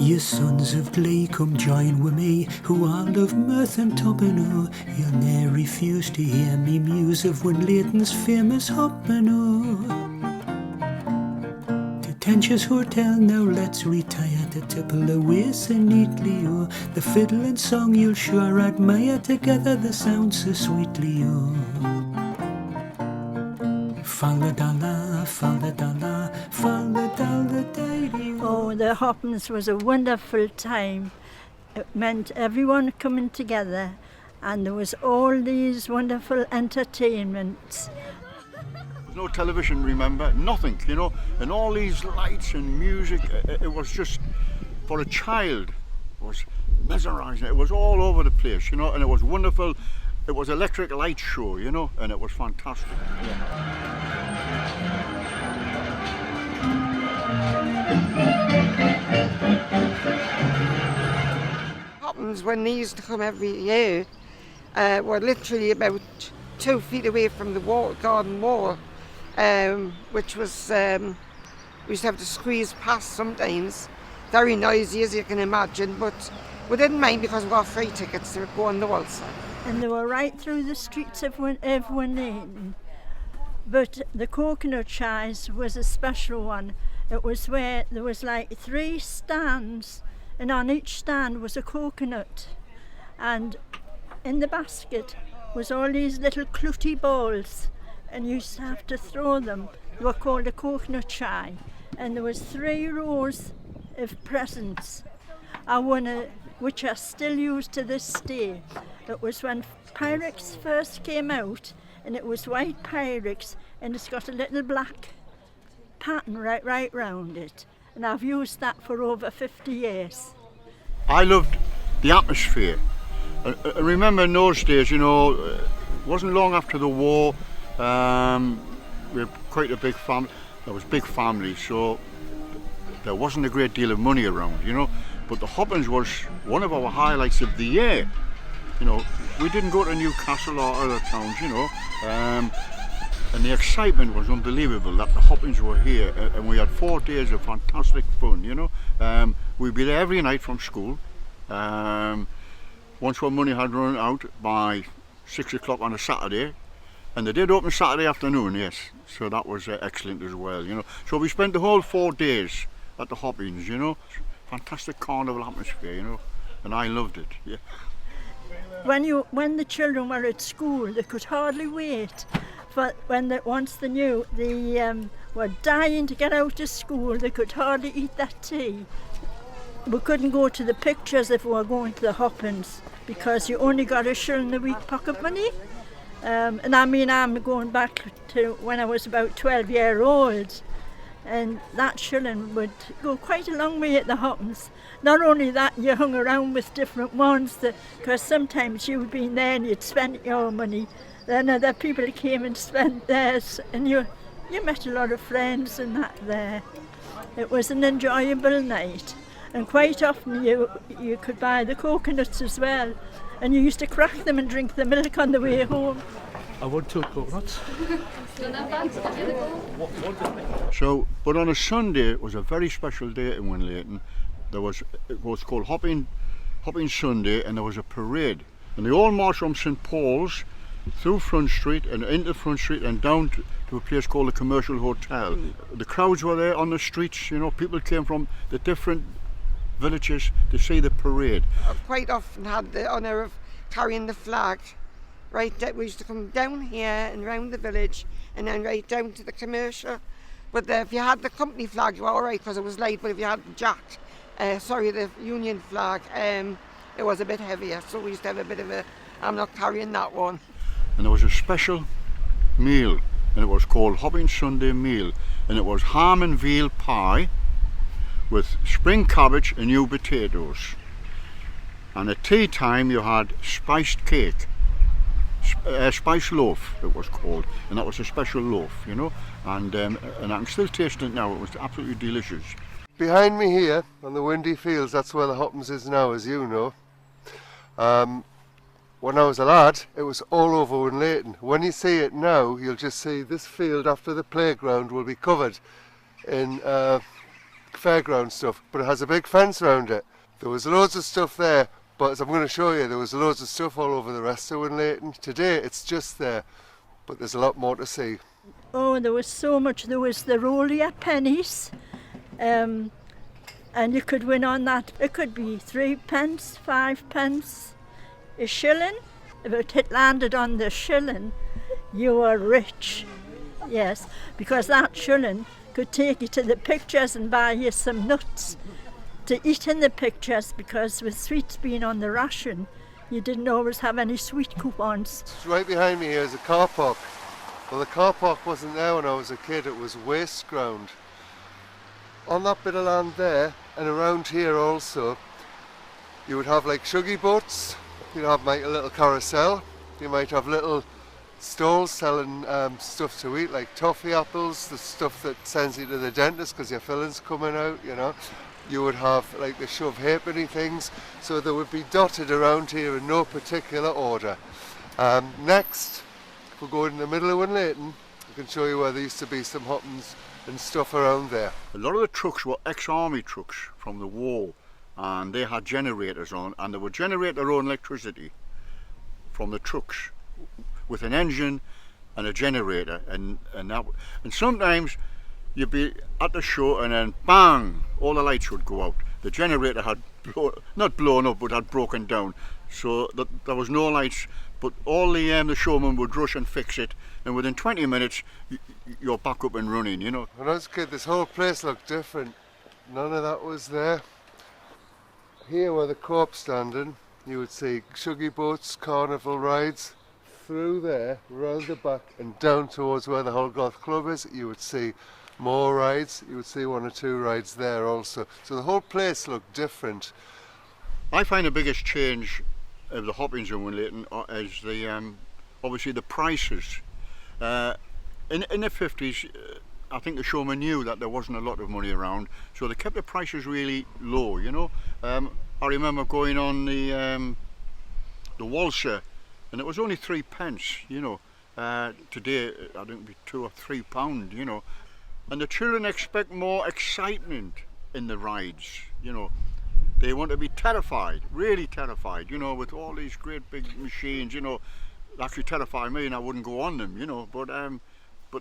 Ye sons of glee, come join with me, who all of mirth and toppin' You'll ne'er refuse to hear me muse of Winlaton's famous hoppin' To Tench's Hotel now let's retire to tipple away so neatly The fiddle and song you'll sure admire, together they sound so sweetly Fa-la-da-la, fa-la-da-la, fa-la-da-la-da-dee. Oh, the Hoppins was a wonderful time. It meant everyone coming together, and there was all these wonderful entertainments. There's no television, remember, nothing, you know, and all these lights and music, it was just, for a child, it was mesmerising. It was all over the place, you know, and it was wonderful. It was electric light show, you know, and it was fantastic. Hoppins, when they used to come every year, were literally about 2 feet away from the garden wall, which was, we used to have to squeeze past sometimes. Very noisy, as you can imagine, but we didn't mind because we got free tickets to go on the waltz. And they were right through the streets of Winlaton. But the coconut shies was a special one. It was where there was like 3 stands, and on each stand was a coconut. And in the basket was all these little clutty balls, and you used to have to throw them. They were called a coconut shy. And there was 3 rows of presents. I won which are still used to this day. It was when Pyrex first came out, and it was white Pyrex, and it's got a little black pattern right round it. And I've used that for over 50 years. I loved the atmosphere. I remember in those days, you know, it wasn't long after the war, we had quite a big family. There was big families, so there wasn't a great deal of money around, you know. But the Hoppins was one of our highlights of the year. You know, we didn't go to Newcastle or other towns, you know, and the excitement was unbelievable that the Hoppins were here, and we had 4 days of fantastic fun, you know. We'd be there every night from school. Once our money had run out by 6 o'clock on a Saturday, and they did open Saturday afternoon, yes, so that was excellent as well, you know. So we spent the whole 4 days at the Hoppins, you know. Fantastic carnival atmosphere, you know, and I loved it, yeah. When the children were at school, they could hardly wait. For once they knew they were dying to get out of school, they could hardly eat that tea. We couldn't go to the pictures if we were going to the Hoppins, because you only got a shilling a week pocket money. And I mean, I'm going back to when I was about 12 years old, and that shilling would go quite a long way at the Hoppins. Not only that, you hung around with different ones, because sometimes you'd been there and you'd spent your money, then other people came and spent theirs, and you met a lot of friends and that there. It was an enjoyable night, and quite often you could buy the coconuts as well, and you used to crack them and drink the milk on the way home. I want 2 coconuts. So, but on a Sunday, it was a very special day in Winlaton. It was called Hoppin Sunday, and there was a parade. And they all marched from St Paul's through Front Street and into Front Street and down to a place called the Commercial Hotel. The crowds were there on the streets, you know, people came from the different villages to see the parade. I've quite often had the honour of carrying the flag. Right, we used to come down here and round the village and then right down to the commercial. But if you had the company flag, you were all right because it was late, but if you had the Union flag, it was a bit heavier, so we used to have a bit of I'm not carrying that one. And there was a special meal, and it was called Hoppin Sunday meal, and it was ham and veal pie with spring cabbage and new potatoes. And at tea time you had spiced cake. Spice loaf it was called, and that was a special loaf, you know, and I can still taste it now. It was absolutely delicious. Behind me here on the windy fields, that's where the Hoppins is now, as you know. When I was a lad, it was all over Winlaton. When you see it now, you'll just see this field after the playground will be covered in fairground stuff, but it has a big fence around it. There was loads of stuff there, but as I'm going to show you, there was loads of stuff all over the rest of Winlaton. Today it's just there, but there's a lot more to see. Oh, there was so much. There was the roller pennies, and you could win on that. It could be 3 pence, 5 pence, a shilling. If it had landed on the shilling, you were rich. Yes, because that shilling could take you to the pictures and buy you some nuts to eat in the pictures, because with sweets being on the ration, you didn't always have any sweet coupons. Right behind me here is a car park. Well, the car park wasn't there when I was a kid, it was waste ground. On that bit of land there, and around here also, you would have like shuggy boats, you'd have like a little carousel, you might have little stalls selling stuff to eat, like toffee apples, the stuff that sends you to the dentist because your filling's coming out, you know. You would have like the shove halfpenny things, so they would be dotted around here in no particular order. Next, if we go in the middle of Winlaton, I can show you where there used to be some Hoppins and stuff around there. A lot of the trucks were ex-army trucks from the war, and they had generators on, and they would generate their own electricity from the trucks with an engine and a generator, and sometimes you'd be at the show and then bang, all the lights would go out. The generator had not blown up, but had broken down, so there was no lights, but all the showmen would rush and fix it, and within 20 minutes you're back up and running, you know. When I was a kid, this whole place looked different. None of that was there. Here where the co-op's standing, you would see shuggy boats, carnival rides. Through there, round the back and down towards where the Holgoth Club is, you would see more rides. You would see 1 or 2 rides there also. So the whole place looked different. I find the biggest change of the Hoppins in Winlaton is the obviously the prices. In the 50s, I think the showmen knew that there wasn't a lot of money around, so they kept the prices really low, you know. I remember going on the waltzer, and it was only 3 pence, you know. Today, I think it'd be £2 or £3, you know. And the children expect more excitement in the rides, you know. They want to be terrified, really terrified, you know, with all these great big machines, you know. They actually terrify me and I wouldn't go on them, you know. But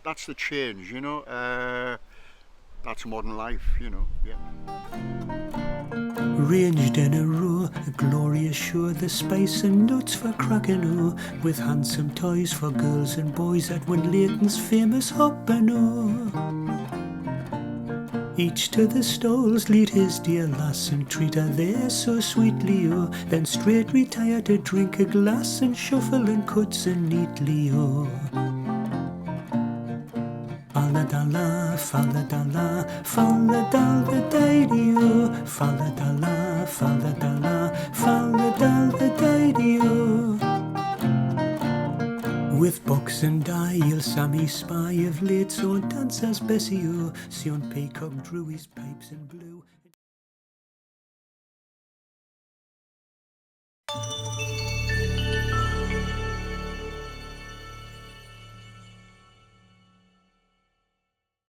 that's the change, you know. That's modern life, you know, yeah. Ranged in a row, a glorious show, the spice and nuts for cracking o, with handsome toys for girls and boys at Winlaton's famous Hoppin' o. Each to the stalls lead his dear lass and treat her there so sweetly o, then straight retire to drink a glass and shuffle and cut so neatly o. Fa-la-da-la, fa-la-da-la, fa-la-da-la-da-dee-o, fa-la-da-la, fa-la-da-la, fa-la-da-la-da-dee-o. With box and dial, Sammy spy of late, so dancers Bessie o, Sion Peacock drew his pipes in blue.